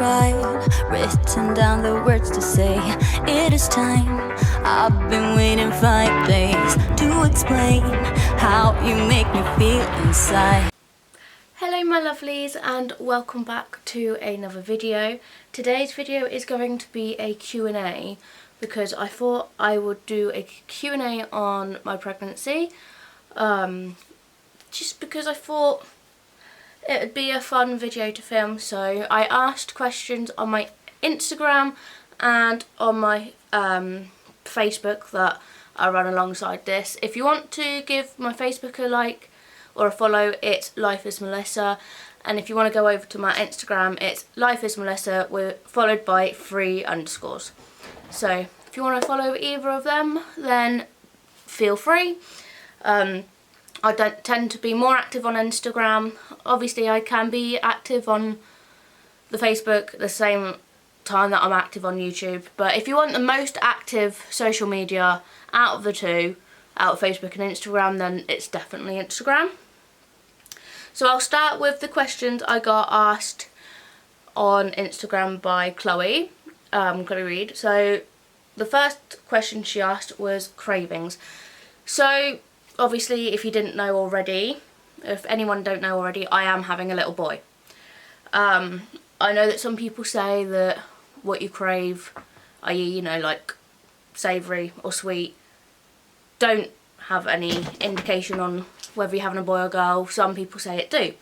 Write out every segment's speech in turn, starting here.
tried, written down the words to say. It is time. I've been waiting 5 days to explain how you make me feel inside. Hello my lovelies and welcome back to another video. Today's video is going to be a Q&A because I thought I would do a Q&A on my pregnancy. Just because I thought it would be a fun video to film, so I asked questions on my Instagram and on my Facebook that I run alongside this. If you want to give my Facebook a like or a follow, it's LifeAsMelissa, and if you want to go over to my Instagram, it's LifeAsMelissa followed by 3 underscores. So if you want to follow either of them, then feel free. I don't tend to be more active on Instagram. Obviously I can be active on the Facebook the same time that I'm active on YouTube, but if you want the most active social media out of the two, out of Facebook and Instagram, then it's definitely Instagram. So I'll start with the questions I got asked on Instagram by Chloe Reed. So the first question she asked was cravings. So obviously, if you didn't know already, if anyone don't know already, I am having a little boy. I know that some people say that what you crave, i.e., you know, like savoury or sweet, don't have any indication on whether you're having a boy or girl. Some people say it do.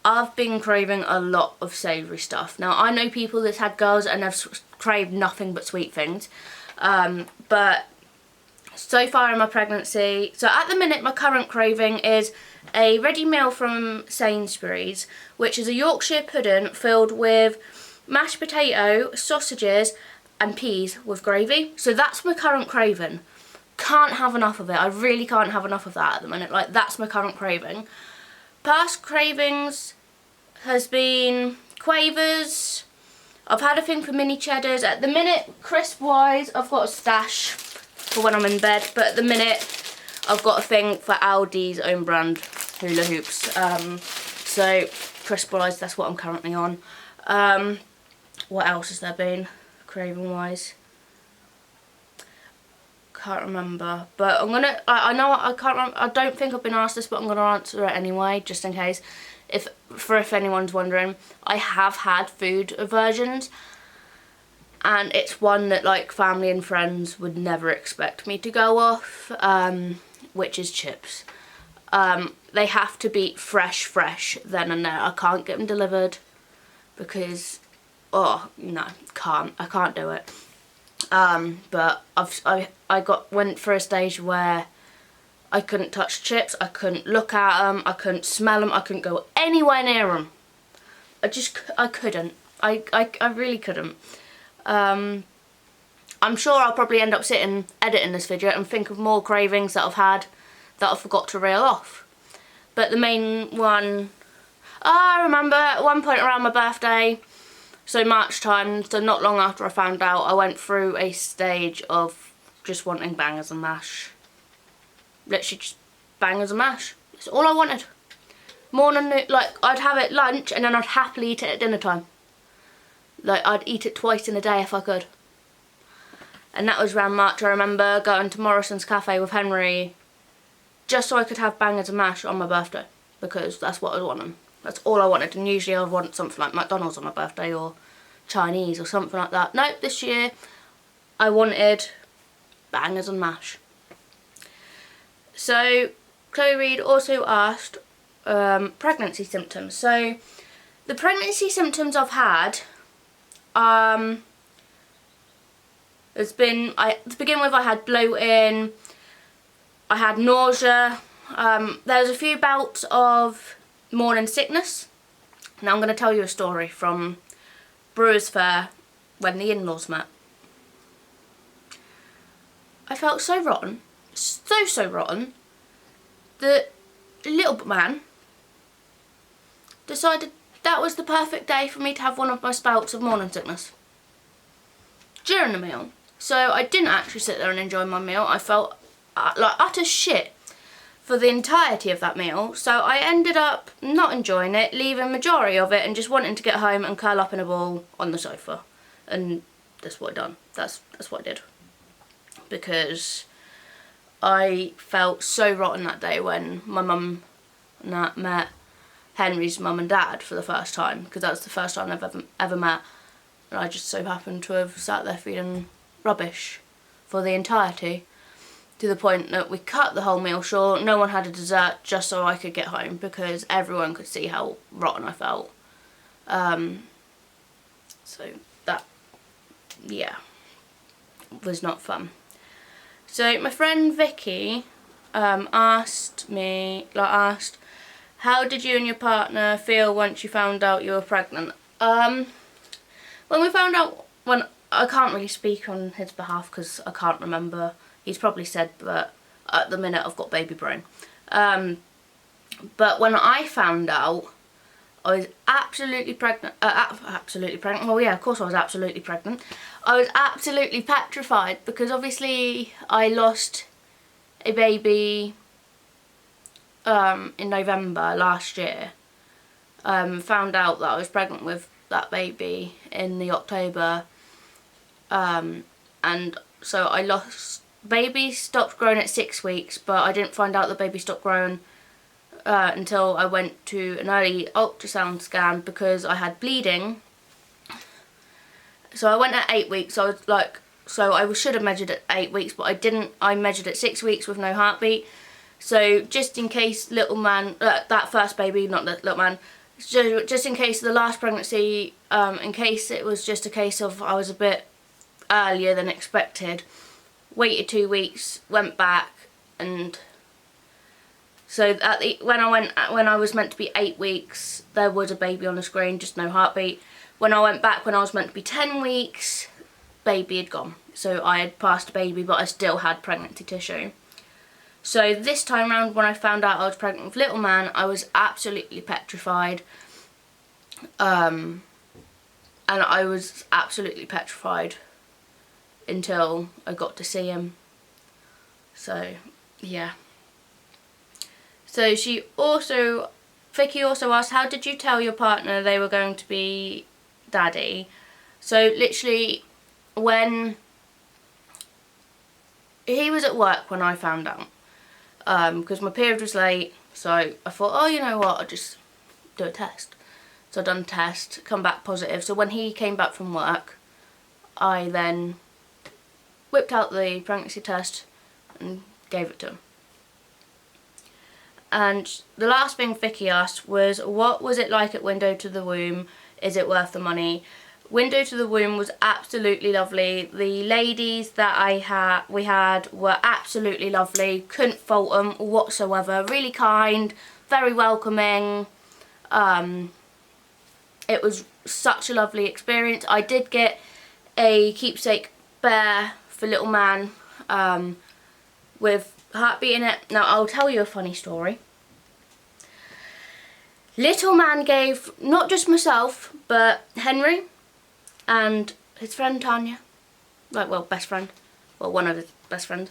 I've been craving a lot of savoury stuff. Now, I know people that's had girls and have craved nothing but sweet things, but so far in my pregnancy, so at the minute my current craving is a ready meal from Sainsbury's, which is a Yorkshire pudding filled with mashed potato, sausages and peas with gravy. So that's my current craving. Can't have enough of it. I really can't have enough of that at the minute. Like, that's my current craving. Past cravings has been Quavers. I've had a thing for mini cheddars. At the minute, crisp wise, I've got a stash for when I'm in bed, but at the minute I've got a thing for Aldi's own brand hula hoops. So crisp wise, that's what I'm currently on. What else has there been craving wise? Can't remember, but I know I can't remember. I don't think I've been asked this, but I'm gonna answer it anyway, just in case. If anyone's wondering, I have had food aversions, and it's one that like family and friends would never expect me to go off, which is chips. They have to be fresh then and there. I can't get them delivered because, oh no, I can't do it. But I went for a stage where I couldn't touch chips, I couldn't look at them, I couldn't smell them, I couldn't go anywhere near them. I couldn't. I really couldn't. I'm sure I'll probably end up sitting editing this video and think of more cravings that I've had that I forgot to reel off. But the main one, I remember at one point around my birthday, so March time, so not long after I found out, I went through a stage of just wanting bangers and mash. Literally just bangers and mash. That's all I wanted. Morning, like I'd have it lunch and then I'd happily eat it at dinner time. Like, I'd eat it twice in a day if I could. And that was around March. I remember going to Morrison's Cafe with Henry just so I could have bangers and mash on my birthday, because that's what I was wanting. That's all I wanted, and usually I would want something like McDonald's on my birthday or Chinese or something like that. Nope, this year I wanted bangers and mash. So Chloe Reed also asked pregnancy symptoms. So the pregnancy symptoms I've had, it's been, to begin with, I had bloating, I had nausea, there was a few bouts of morning sickness. Now I'm going to tell you a story from Brewers Fair when the in-laws met. I felt so rotten, so rotten, that little man decided that was the perfect day for me to have one of my spouts of morning sickness during the meal. So I didn't actually sit there and enjoy my meal. I felt like utter shit for the entirety of that meal, so I ended up not enjoying it, leaving majority of it and just wanting to get home and curl up in a ball on the sofa. And that's what I done. That's what I did. Because I felt so rotten that day when my mum met Henry's mum and dad for the first time, because that was the first time I've ever met, and I just so happened to have sat there feeling rubbish for the entirety, to the point that we cut the whole meal short. No one had a dessert, just so I could get home, because everyone could see how rotten I felt. So that, yeah, was not fun. So my friend Vicky asked, how did you and your partner feel once you found out you were pregnant? When we found out, I can't really speak on his behalf because I can't remember. He's probably said, but at the minute I've got baby brain. But when I found out, I was absolutely pregnant. Well, yeah, of course I was absolutely pregnant. I was absolutely petrified because obviously I lost a baby in November last year. Found out that I was pregnant with that baby in the October. And so I lost. Baby stopped growing at 6 weeks, but I didn't find out the baby stopped growing until I went to an early ultrasound scan because I had bleeding. So I went at 8 weeks. I was like, so I should have measured at 8 weeks, but I didn't. I measured at 6 weeks with no heartbeat. So just in case little man, that first baby, not the little man, so just in case the last pregnancy, in case it was just a case of I was a bit earlier than expected, waited 2 weeks, went back, and so when I was meant to be 8 weeks, there was a baby on the screen, just no heartbeat. When I went back, when I was meant to be 10 weeks, baby had gone. So I had passed baby, but I still had pregnancy tissue. So this time round, when I found out I was pregnant with little man, I was absolutely petrified. And I was absolutely petrified until I got to see him. So, yeah. So Vicky also asked, how did you tell your partner they were going to be daddy? So literally, when he was at work when I found out, because my period was late, so I thought, oh, you know what, I'll just do a test. So I done a test, come back positive. So when he came back from work, I then whipped out the pregnancy test and gave it to him. And the last thing Vicky asked was, what was it like at Window to the Womb? Is it worth the money? Window to the Womb was absolutely lovely. The ladies that we had were absolutely lovely. Couldn't fault them whatsoever. Really kind, very welcoming. It was such a lovely experience. I did get a keepsake bear for little man with heartbeat in it. Now I'll tell you a funny story. Little man gave not just myself but Henry and his friend Tanya, best friend, one of his best friends,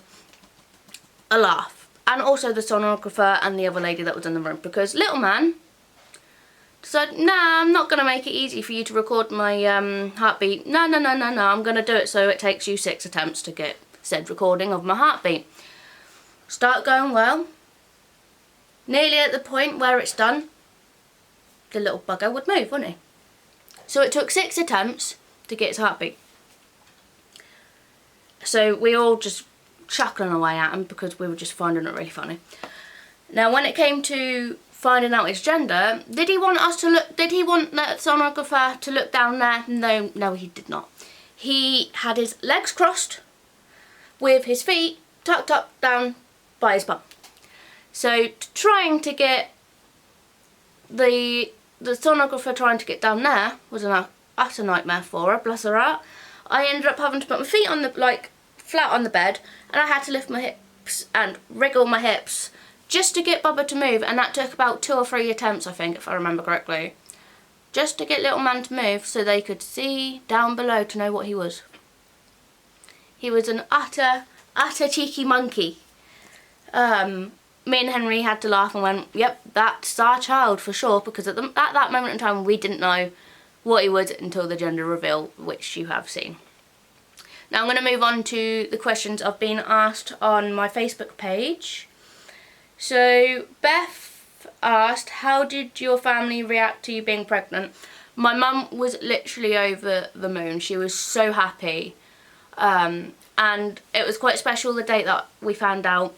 a laugh. And also the sonographer and the other lady that was in the room, because little man said, nah, I'm not going to make it easy for you to record my heartbeat. No, I'm going to do it so it takes you 6 attempts to get said recording of my heartbeat. Start going well. Nearly at the point where it's done, the little bugger would move, wouldn't he? So it took 6 attempts to get his heartbeat. So we all just chuckling away at him because we were just finding it really funny. Now when it came to finding out his gender, did he want the sonographer to look down there? No, he did not. He had his legs crossed with his feet tucked up down by his bum. So trying to get the sonographer trying to get down there was an utter nightmare for her, bless her heart. I ended up having to put my feet on the flat on the bed, and I had to lift my hips and wriggle my hips just to get Bubba to move, and that took about 2 or 3 attempts, I think, if I remember correctly, just to get little man to move so they could see down below to know what he was. He was an utter cheeky monkey. me and Henry had to laugh and went, yep, that's our child for sure, because at that moment in time we didn't know what he was until the gender reveal, which you have seen. Now I'm going to move on to the questions I've been asked on my Facebook page. So Beth asked, how did your family react to you being pregnant? My mum was literally over the moon. She was so happy. And it was quite special the date that we found out,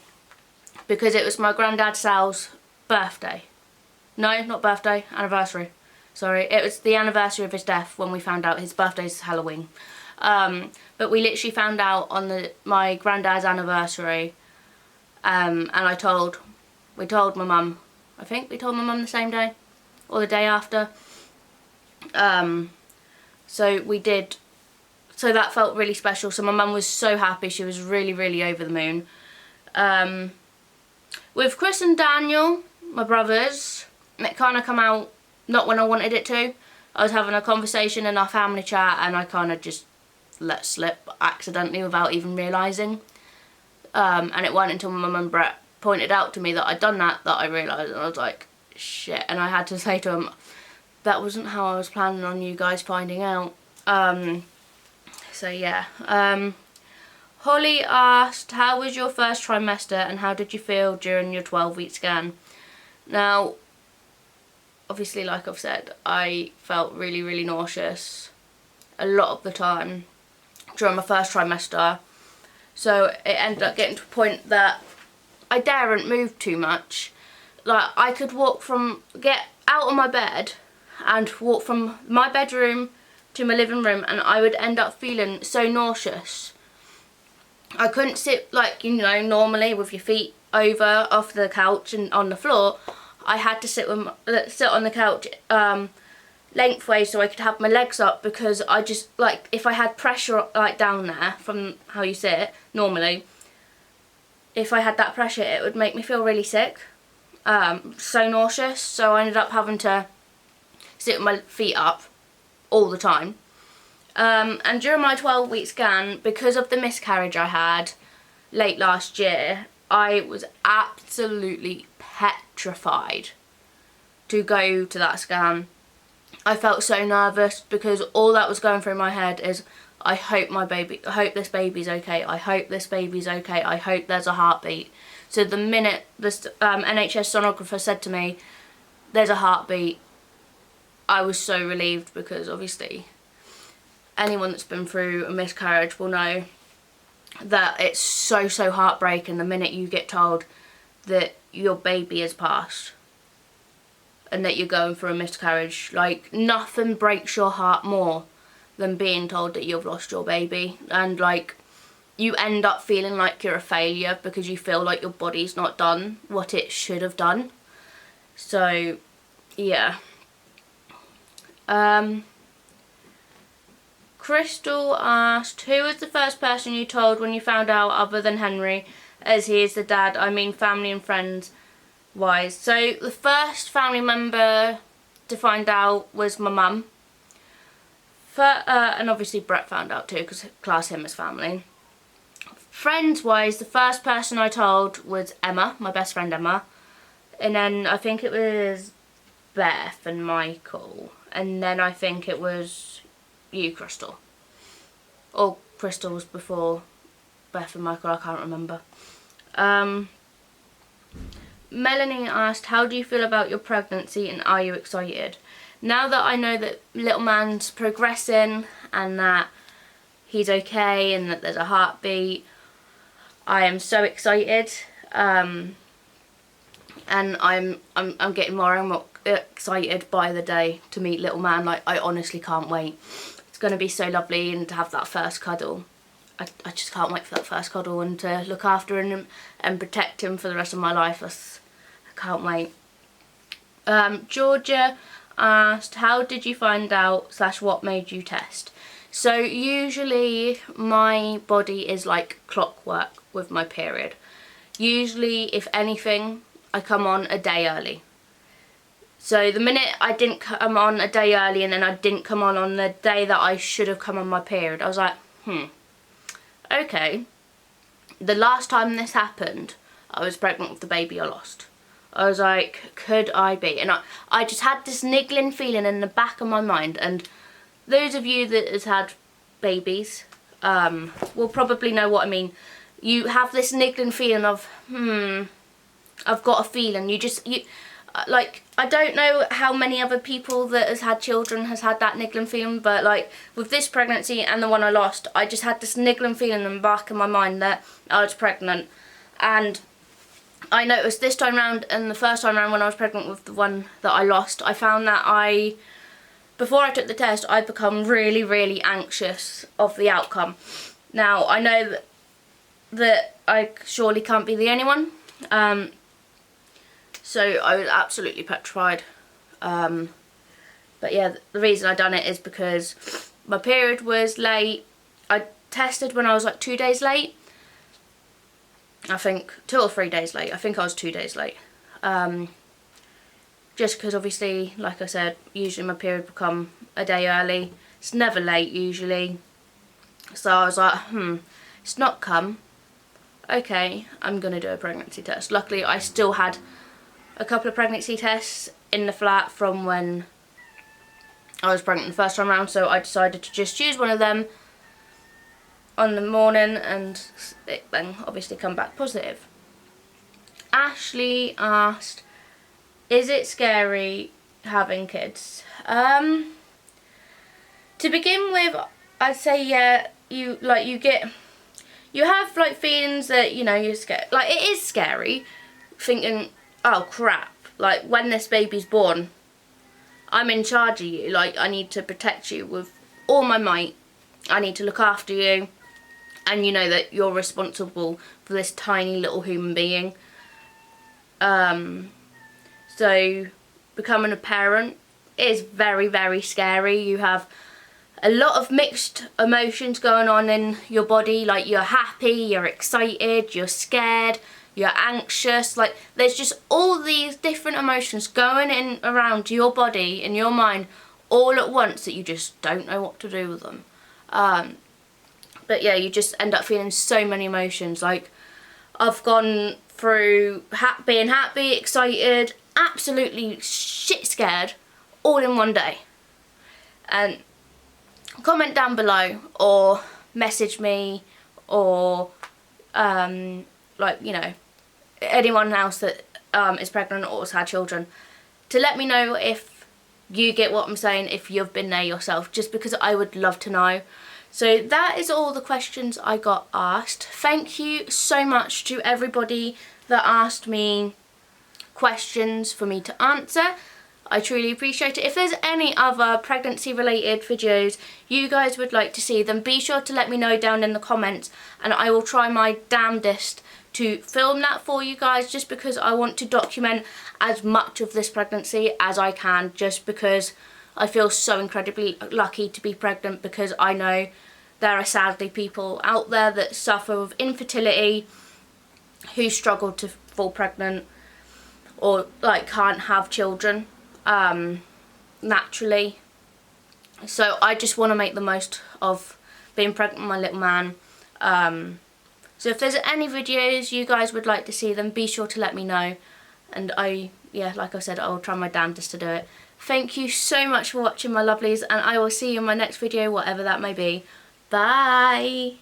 because it was my granddad Sal's birthday. No, not birthday, anniversary. Sorry, it was the anniversary of his death when we found out. His birthday's Halloween. But we literally found out on my granddad's anniversary, and we told my mum. I think we told my mum the same day, or the day after. So we did. So that felt really special. So my mum was so happy. She was really, really over the moon. With Chris and Daniel, my brothers, it kind of come out not when I wanted it to. I was having a conversation in our family chat and I kind of just let slip accidentally without even realising. And it wasn't until my mum and Brett pointed out to me that I'd done that I realised, and I was like, shit. And I had to say to them, that wasn't how I was planning on you guys finding out. So yeah. Holly asked, how was your first trimester and how did you feel during your 12-week scan? Now, obviously, like I've said, I felt really, really nauseous a lot of the time during my first trimester. So it ended up getting to a point that I daren't move too much. Like, I could get out of my bed and walk from my bedroom to my living room and I would end up feeling so nauseous. I couldn't sit like, you know, normally with your feet over off the couch and on the floor. I had to sit on the couch lengthways so I could have my legs up, because I just, like, if I had pressure like down there from how you sit normally, if I had that pressure it would make me feel really sick. So nauseous, so I ended up having to sit with my feet up all the time. And during my 12-week scan, because of the miscarriage I had late last year, I was absolutely petrified to go to that scan. I felt so nervous because all that was going through my head is, I hope this baby's okay, I hope this baby's okay, I hope there's a heartbeat. So the minute the NHS sonographer said to me, there's a heartbeat, I was so relieved, because obviously anyone that's been through a miscarriage will know that it's so heartbreaking the minute you get told that your baby has passed and that you're going through a miscarriage. Like, nothing breaks your heart more than being told that you've lost your baby, and like, you end up feeling like you're a failure because you feel like your body's not done what it should have done. So yeah. Crystal asked, who was the first person you told when you found out other than Henry, as he is the dad? I mean family and friends wise. So the first family member to find out was my mum. And obviously Brett found out too, because I class him as family. Friends wise, the first person I told was Emma, my best friend Emma. And then I think it was Beth and Michael. And then I think it was you, Crystal. Or Crystal was before Beth and Michael, I can't remember. Melanie asked, how do you feel about your pregnancy and are you excited? Now that I know that little man's progressing and that he's okay and that there's a heartbeat, I am so excited. And I'm getting more and more excited by the day to meet little man. Like, I honestly can't wait. It's going to be so lovely, and to have that first cuddle. I just can't wait for that first cuddle and to look after him and protect him for the rest of my life. I can't wait. Georgia asked, how did you find out / what made you test? So usually my body is like clockwork with my period. Usually, if anything, I come on a day early. So the minute I didn't come on a day early and then I didn't come on the day that I should have come on my period, I was like, okay. The last time this happened, I was pregnant with the baby I lost. I was like, could I be? And I just had this niggling feeling in the back of my mind. And those of you that has had babies will probably know what I mean. You have this niggling feeling of, I've got a feeling. Like, I don't know how many other people that has had children has had that niggling feeling, but like with this pregnancy and the one I lost, I just had this niggling feeling in the back of my mind that I was pregnant. And I noticed this time round and the first time round when I was pregnant with the one that I lost, I found that before I took the test, I'd become really, really anxious of the outcome. Now, I know that I surely can't be the only one. So I was absolutely petrified. But yeah, the reason I done it is because my period was late. I tested when I was like 2 days late. I think 2 or 3 days late. I think I was 2 days late. Just because obviously, like I said, usually my period will come a day early. It's never late usually. So I was like, it's not come. Okay, I'm going to do a pregnancy test. Luckily, I still had a couple of pregnancy tests in the flat from when I was pregnant the first time around. So I decided to just choose one of them on the morning and it then obviously come back positive. Ashley asked, is it scary having kids? To begin with, I'd say yeah, you have like feelings that, you know, you're scared. Like, it is scary thinking, oh crap, like when this baby's born, I'm in charge of you. Like, I need to protect you with all my might. I need to look after you. And you know that you're responsible for this tiny little human being. So becoming a parent is very, very scary. You have a lot of mixed emotions going on in your body. Like, you're happy, you're excited, you're scared, you're anxious. Like, there's just all these different emotions going in around your body and your mind all at once that you just don't know what to do with them. But yeah, you just end up feeling so many emotions. Like, I've gone through being happy, excited, absolutely shit scared, all in one day. And comment down below or message me or like, you know, anyone else that is pregnant or has had children to let me know if you get what I'm saying, if you've been there yourself, just because I would love to know. So that is all the questions I got asked. Thank you so much to everybody that asked me questions for me to answer. I truly appreciate it. If there's any other pregnancy related videos you guys would like to see, then be sure to let me know down in the comments and I will try my damnedest to film that for you guys, just because I want to document as much of this pregnancy as I can, just because I feel so incredibly lucky to be pregnant, because I know there are sadly people out there that suffer with infertility, who struggle to fall pregnant or like can't have children naturally. So I just want to make the most of being pregnant with my little man. So if there's any videos you guys would like to see, then be sure to let me know. And yeah, like I said, I will try my damnedest to do it. Thank you so much for watching, my lovelies, and I will see you in my next video, whatever that may be. Bye!